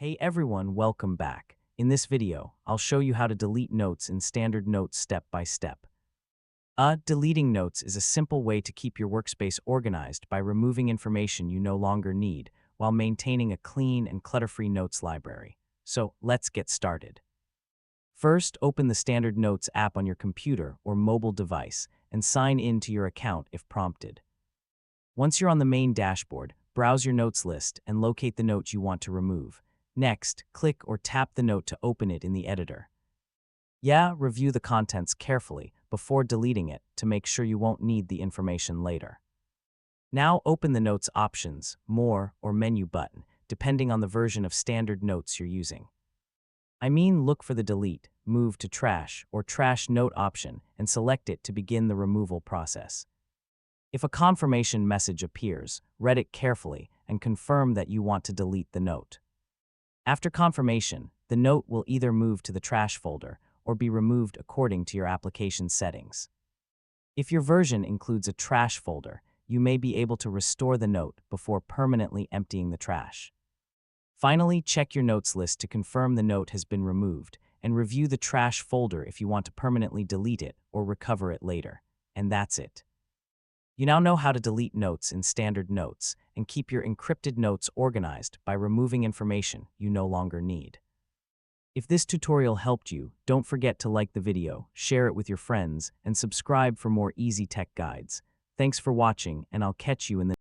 Hey everyone, welcome back. In this video, I'll show you how to delete notes in Standard Notes step by step. Deleting notes is a simple way to keep your workspace organized by removing information you no longer need while maintaining a clean and clutter-free notes library. So let's get started. First, open the Standard Notes app on your computer or mobile device and sign in to your account if prompted. Once you're on the main dashboard, browse your notes list and locate the note you want to remove. Next, click or tap the note to open it in the editor. Review the contents carefully before deleting it to make sure you won't need the information later. Now open the Notes Options, More, or Menu button, depending on the version of Standard Notes you're using. Look for the Delete, Move to Trash, or Trash Note option and select it to begin the removal process. If a confirmation message appears, read it carefully and confirm that you want to delete the note. After confirmation, the note will either move to the trash folder or be removed according to your application settings. If your version includes a trash folder, you may be able to restore the note before permanently emptying the trash. Finally, check your notes list to confirm the note has been removed and review the trash folder if you want to permanently delete it or recover it later. And that's it. You now know how to delete notes in Standard Notes and keep your encrypted notes organized by removing information you no longer need. If this tutorial helped you, don't forget to like the video, share it with your friends, and subscribe for more easy tech guides. Thanks for watching, and I'll catch you in the